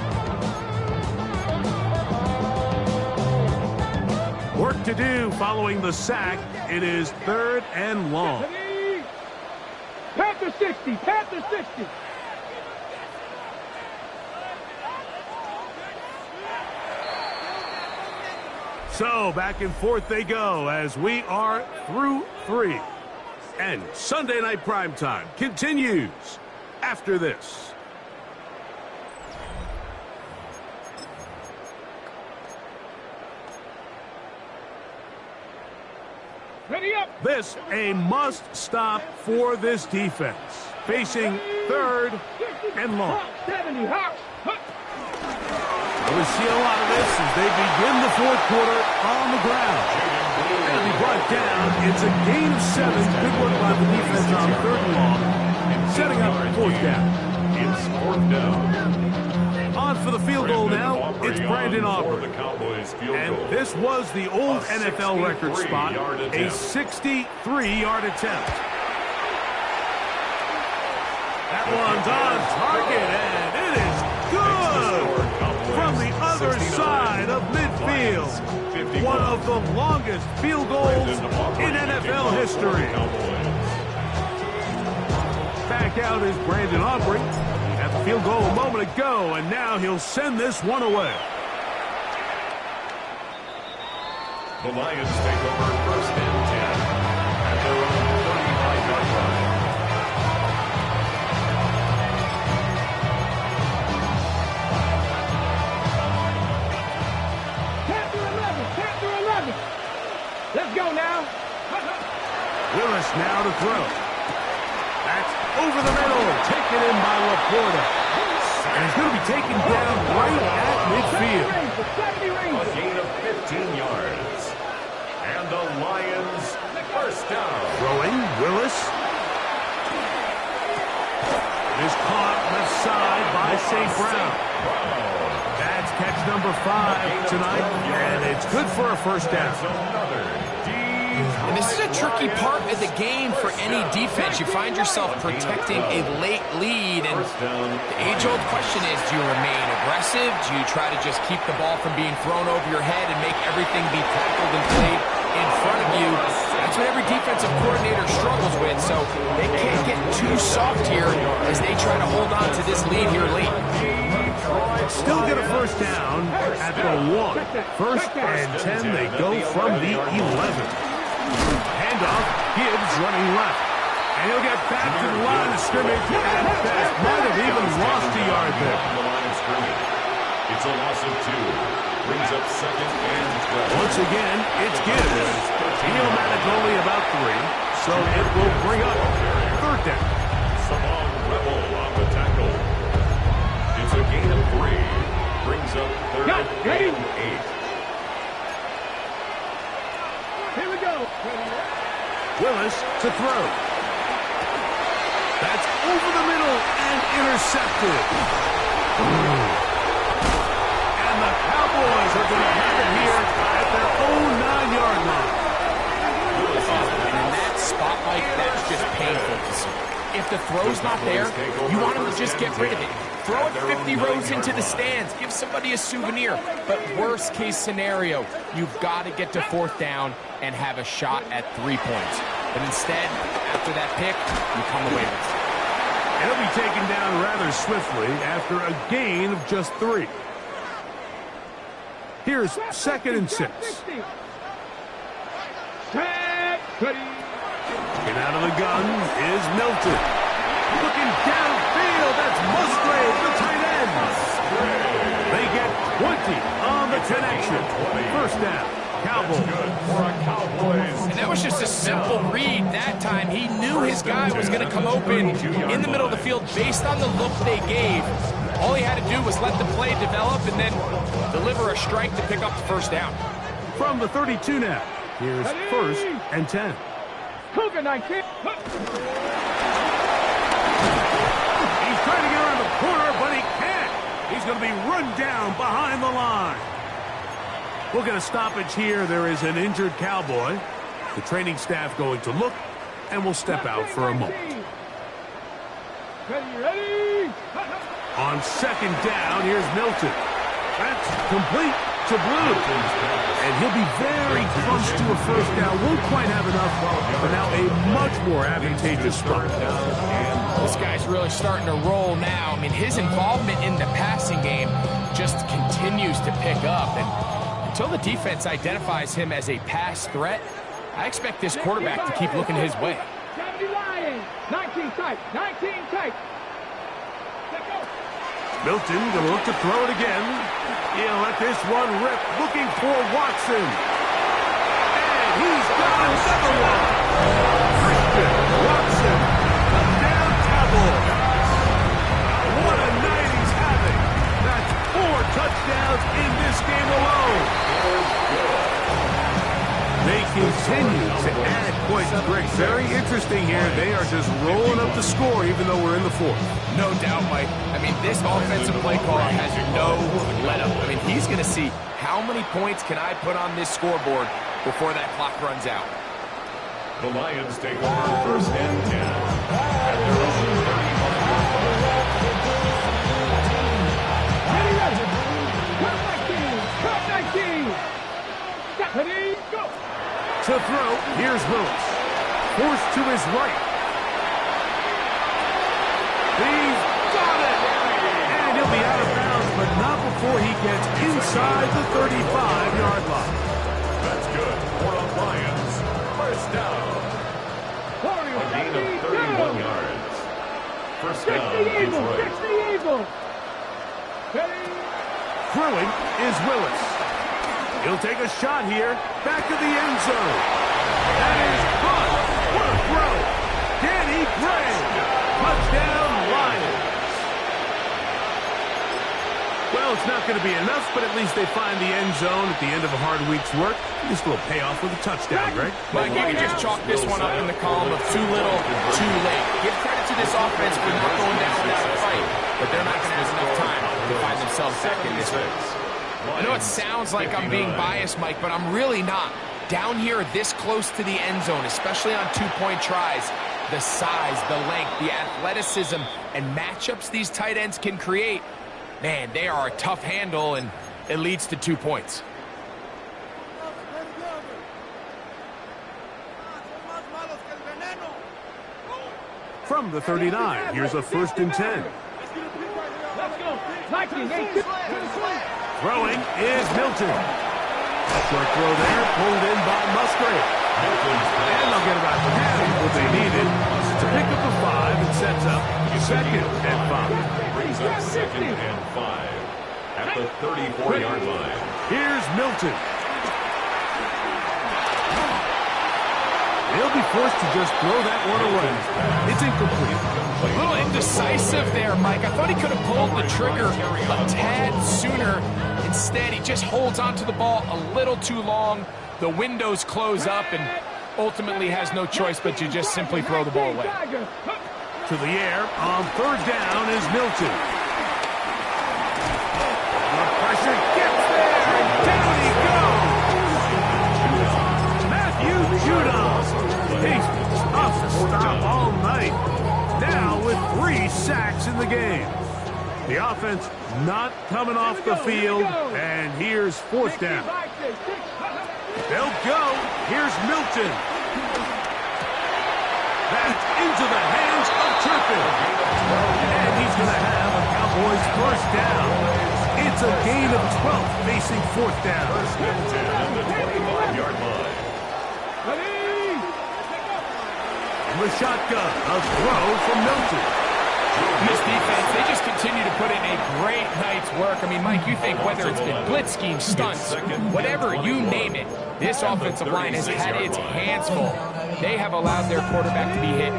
Work to do following the sack. It is third and long. Ready. Panther 60. Panther 60. So back and forth they go as we are through 3. And Sunday Night Primetime continues after this. Ready up. This a must stop for this defense. Facing third and long. 70 Hawks. We see a lot of this as they begin the fourth quarter on the ground. And be brought down. It's a gain of 7. Good work by the defense on third and long. Setting up fourth down. It's fourth down. On for the field goal now. It's Brandon Aubrey. And And this was the old A NFL record spot. 63-yard A attempt. 63-yard attempt. That one's on target, and it is good from the other side of midfield. One of the longest field goals in NFL history. Back out is Brandon Aubrey. At the field goal a moment ago, and now he'll send this one away. The Lions take over first and 10 at their own 35-yard line. to throw. That's over the middle. Taken in by Laporta. And he's going to be taken down right at midfield. A gain of 15 yards. And the Lions first down. Throwing, Willis. It is caught left side by St. Brown. That's catch number 5 tonight, and it's good for a first down. And this is a tricky part of the game for any defense. You find yourself protecting a late lead, and the age-old question is, do you remain aggressive? Do you try to just keep the ball from being thrown over your head and make everything be tackled and played in front of you? That's what every defensive coordinator struggles with, so they can't get too soft here as they try to hold on to this lead here late. Still get a first down at the 1. First and 10, they go from the 11. Handoff, Gibbs running left. And he'll get back to the line of scrimmage at best. Might have even lost a yard there. It's a loss of 2. Brings up second and 12. Once again, it's Gibbs. Neomatic only about 3, so it will bring up third down. Savon Rebel on the tackle. It's a gain of 3. Brings up third and 8. Here we go. Willis to throw. That's over the middle and intercepted. And the Cowboys are going to have it here at their own 9-yard line. And in that spotlight, that's just painful to see. If the throw's not there, you want him to just get rid of it. Throw it 50 rows into the stands. Give somebody a souvenir. But worst case scenario, you've got to get to fourth down and have a shot at 3 points. But instead, after that pick, you come away with it. And he'll be taken down rather swiftly after a gain of just 3. Here's second and 6. Getting out of the gun is Milton. Looking downfield, that's Musgrave, the tight end. They get 20 on the connection. First down, Cowboys. And that was just a simple read that time. He knew his guy was going to come open in the middle of the field based on the look they gave. All he had to do was let the play develop and then deliver a strike to pick up the first down. From the 32 now, here's first and 10. Cougar 19. He's trying to get around the corner, but he can't. He's going to be run down behind the line. We'll get a stoppage here. There is an injured Cowboy. The training staff going to look, and we'll step out for a moment. Ready. On second down, here's Milton. That's complete to Blue. And he'll be very close to a first down. Won't quite have enough, but now a much more advantageous spot. This guy's really starting to roll now. I mean, his involvement in the passing game just continues to pick up. And until the defense identifies him as a pass threat, I expect this quarterback to keep looking his way. 70 Lions. 19 tight. 19 tight. Milton going to look to throw it again. He'll let this one rip, looking for Watson. And he's got another one. Christian Watson, the down Cowboy. What a night he's having. That's 4 touchdowns in this game alone. They continue to add points. Greg, very interesting here. They are just rolling up the score even though we're in the 4th. No doubt, Mike. I mean, this offensive play caller has no let-up. I mean, he's going to see how many points can I put on this scoreboard before that clock runs out. The Lions take over first and 10. At their own 31. Ready, go. To throw, here's Willis. Forced to his right. He's got it! And he'll be out of bounds, but not before he gets inside the 35-yard line. That's good for the Lions. First down. A gain of 31 yards. First down, Detroit. 60 Eagles. Ready. Throwing is Willis. He'll take a shot here. Back to the end zone. That is caught. What a throw. Kenny Gray. Touchdown, Lions. Well, it's not going to be enough, but at least they find the end zone at the end of a hard week's work. Just a little payoff with a touchdown, Greg. Mike, you can just chalk this one up in the column of too little, too late. Give credit to this offense for not going down without a fight, but they're not going to have enough time to find themselves back in this race. I know it sounds like I'm being biased, Mike, but I'm really not. Down here, this close to the end zone, especially on two-point tries, the size, the length, the athleticism, and matchups these tight ends can create, man, they are a tough handle, and it leads to 2 points. From the 39, here's a 1st and 10. Let's go. Throwing is Milton. A short throw there, pulled in by Musgrave. And they'll get about half what they needed to pick up the 5 and sets up 2nd and 5. Brings up 2nd and 5 at the 34-yard line. Here's Milton. They'll be forced to just throw that one away. It's incomplete. A little indecisive there, Mike. I thought he could have pulled the trigger a tad sooner. Instead, he just holds onto the ball a little too long. The windows close up and ultimately has no choice but to just simply throw the ball away. To the air on 3rd down is Milton. The pressure gets there, and down he goes. Matthew Judon. He's tough to stop all night. Now with 3 sacks in the game. The offense not coming off the field, and here's 4th down. They'll go. Here's Milton. That's into the hands of Turpin. And he's going to have a Cowboys 1st down. It's a gain of 12 facing 4th down. 1st and 10 at the 25-yard line. And the shotgun, a throw from Milton. This defense, they just continue to put in a great night's work. I mean, Mike, you think whether it's been blitz scheme, stunts, whatever, you name it, this offensive line has had its hands full. They have allowed their quarterback to be hit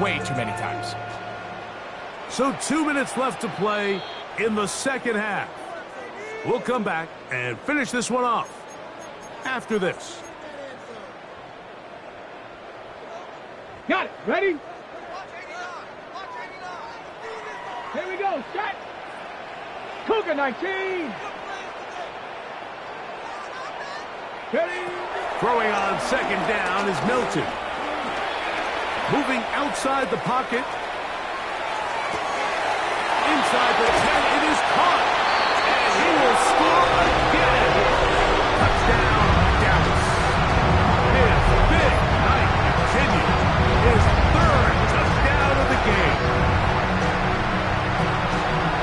way too many times. So 2 minutes left to play in the 2nd half. We'll come back and finish this one off after this. Got it. Ready? Here we go. Set. Cougar 19. Ready? Throwing on 2nd down is Milton. Moving outside the pocket. Inside the 10, it is caught. And he will score again. Touchdown, Dallas. His big night continues. His 3rd touchdown of the game.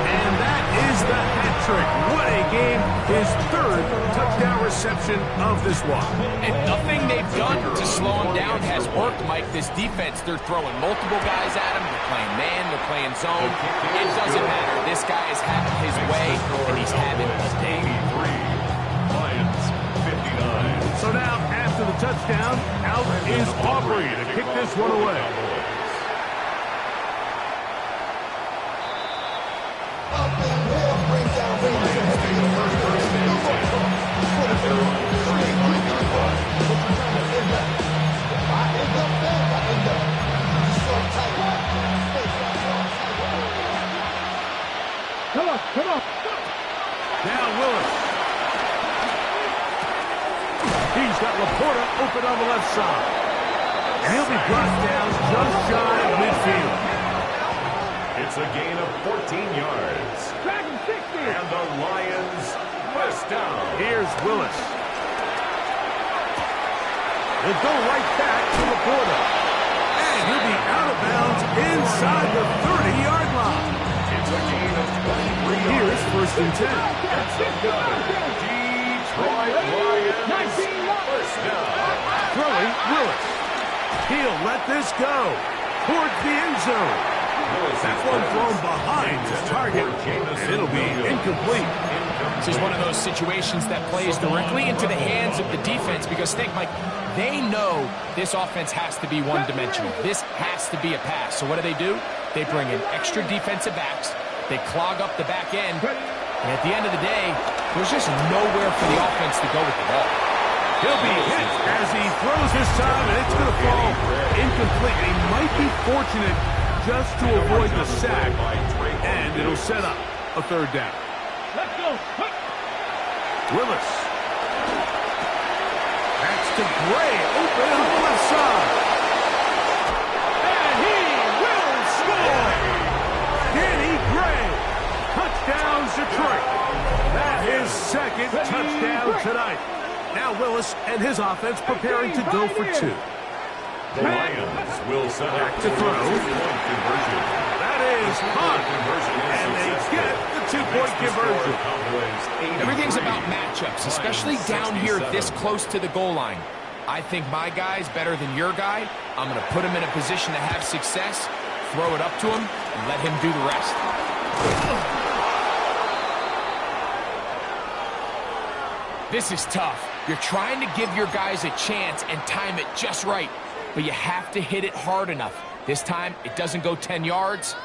And that is the hat trick. What a game. His 3rd touchdown reception of this one. And nothing they've done to slow him down has worked, Mike. This defense, they're throwing multiple guys at him. They're playing man, they're playing zone. It doesn't matter. This guy is having his way, and he's having his day. Lions 59. So now, after the touchdown, out is Aubrey to kick this one away. Come on. Now Willis. He's got Laporta open on the left side. And he'll be brought down just shy of midfield. It's a gain of 14 yards. Dragon 60. And the Lions 1st down. Here's Willis. He'll go right back to Laporta. And he'll be out of bounds inside the 30-yard line. It's a gain of 23 yards. Here's 1st and 10. That's another Detroit Lions 1st down. Throwing Willis. He'll let this go towards the end zone. That one thrown behind his target, and it'll be incomplete. This is one of those situations that plays directly into the hands of the defense because, think, Mike, they know this offense has to be one-dimensional. This has to be a pass. So what do? They bring in extra defensive backs. They clog up the back end. And at the end of the day, there's just nowhere for the offense to go with the ball. He'll be hit as he throws this time, and it's going to fall incomplete. He might be fortunate just to avoid the sack, and it'll set up a third down. Let's go. Willis. That's to Gray, open on the left side. And he will score! Danny Gray. Touchdown, Detroit. That is second touchdown tonight. Now Willis and his offense preparing to go for two. The Lions will set up to throw. Two-point conversion. That is hot. And they get the two-point conversion. Everything's about matchups, especially down here this close to the goal line. I think my guy's better than your guy. I'm going to put him in a position to have success, throw it up to him, and let him do the rest. This is tough. You're trying to give your guys a chance and time it just right, but you have to hit it hard enough. This time, it doesn't go 10 yards.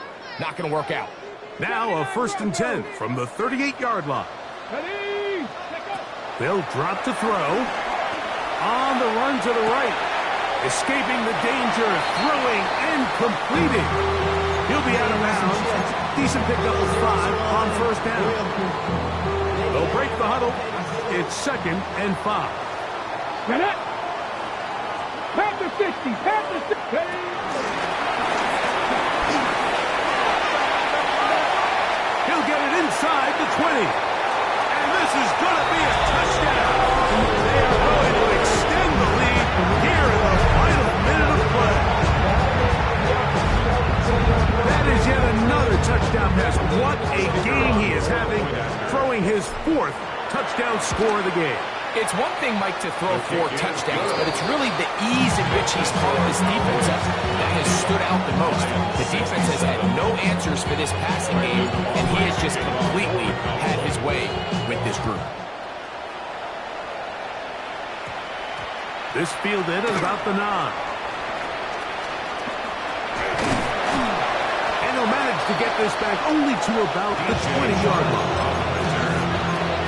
Not going to work out. Now a 1st and 10 from the 38-yard line. They'll drop to throw. On the run to the right. Escaping the danger, throwing and completing. He'll be out of bounds. Decent pickup of 5 on 1st down. They'll break the huddle. It's 2nd and 5. Pat the 60. Pat the 60. He'll get it inside the 20. And this is going to be a touchdown. They are going to extend the lead here in the final minute of play. That is yet another touchdown pass. What a game he is having, throwing his 4th touchdown score of the game. It's one thing, Mike, to throw 4 touchdowns, but it's really the ease in which he's part of this defense that has stood out the most. The defense has had no answers for this passing game, and he has just completely had his way with this group. This fielded at about the 9. And he'll manage to get this back only to about the 20-yard line.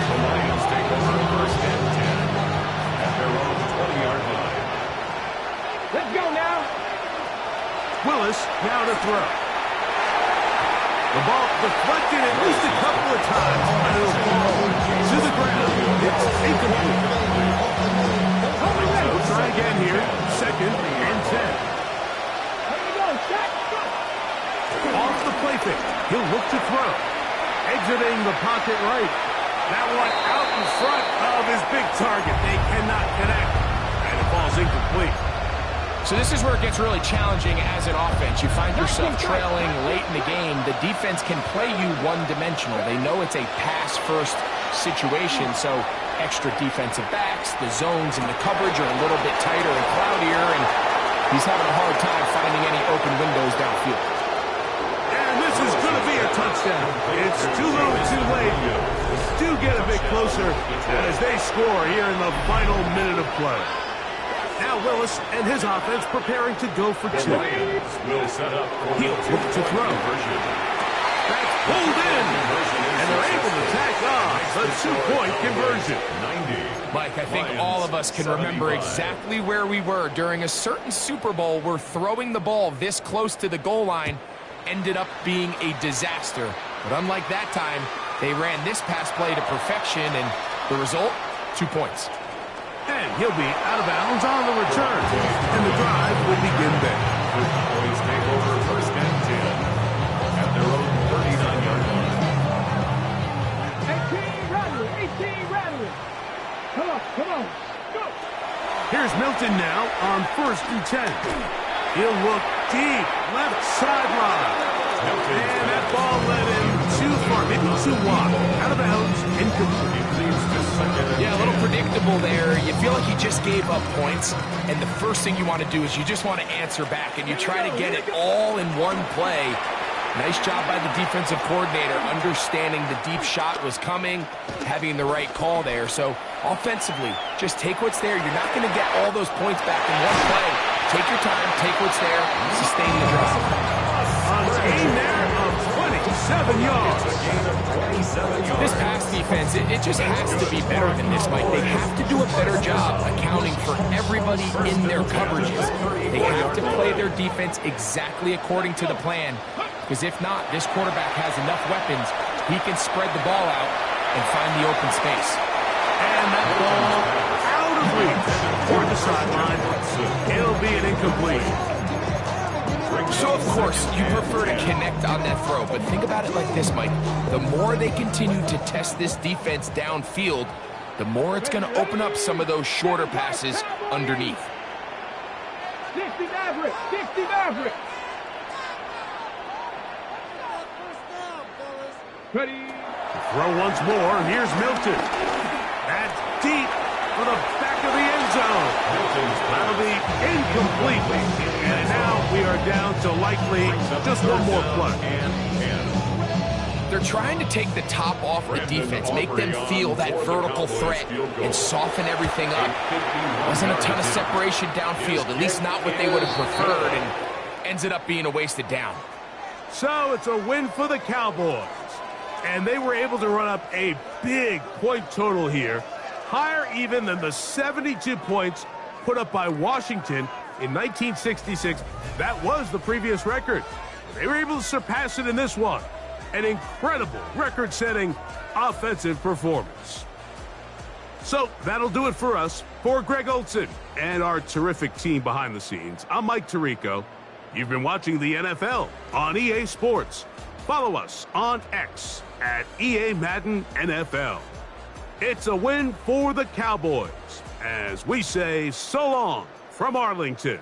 The Lions take over 1st and 10 at their own 20-yard line. Let's go now. Willis now to throw. The ball deflected at least a couple of times, and it'll fall to the ground. It's incomplete. So try again here. 2nd and 10. Here we go, Shaq. Off the play fake. He'll look to throw. Exiting the pocket right. That one out in front of his big target. They cannot connect. And it falls incomplete. So this is where it gets really challenging as an offense. You find yourself trailing late in the game. The defense can play you one-dimensional. They know it's a pass-first situation, so extra defensive backs, the zones and the coverage are a little bit tighter and cloudier, and he's having a hard time finding any open windows downfield. And this is going to be a touchdown. It's too little too late. Do get a bit closer as they score here in the final minute of play. Now Willis and his offense preparing to go for 2. The Lions will set up for He'll look to throw. conversion. That's pulled in. And they're able to tack off a 2-point conversion. 90. Mike, I think all of us can remember exactly where we were during a certain Super Bowl where throwing the ball this close to the goal line ended up being a disaster. But unlike that time, they ran this pass play to perfection, and the result, 2 points. And he'll be out of bounds on the return. And the drive will begin there. The Cowboys take over 1st and 10 at their own 39-yard line. 18 rattling. 18 rattling. Come on. Go. Here's Milton now on 1st and 10. He'll look deep, left sideline. And that ball led him too far, maybe too wide. Out of bounds, incomplete. Yeah, a little predictable there. You feel like you just gave up points, and the first thing you want to do is you just want to answer back, and you try to get it all in one play. Nice job by the defensive coordinator, understanding the deep shot was coming, having the right call there. So offensively, just take what's there. You're not going to get all those points back in one play. Take your time, take what's there, sustain the drive. A gain there of 27 yards. This pass defense, it just has to be better than this, Mike. They have to do a better job accounting for everybody in their coverages. They have to play their defense exactly according to the plan. Because if not, this quarterback has enough weapons. He can spread the ball out and find the open space. And that ball out of reach toward the sideline. It'll be an incomplete. So, of course, you prefer to connect on that throw. But think about it like this, Mike. The more they continue to test this defense downfield, the more it's going to open up some of those shorter passes underneath. 60 Maverick! 60 Maverick! Ready? Throw once more, and here's Milton. That's deep for the back of the end zone. That'll be incomplete. And now we are down to likely just one more play. They're trying to take the top off the defense, make them feel that vertical threat, and soften everything up. Wasn't a ton of separation downfield, at least not what they would have preferred, and ends up being a wasted down. So it's a win for the Cowboys. And they were able to run up a big point total here, higher even than the 72 points put up by Washington in 1966. That was the previous record. They were able to surpass it in this one. An incredible record-setting offensive performance. So that'll do it for us. For Greg Olsen and our terrific team behind the scenes, I'm Mike Tirico. You've been watching the NFL on EA Sports. Follow us on X at EA Madden NFL. It's a win for the Cowboys as we say so long from Arlington.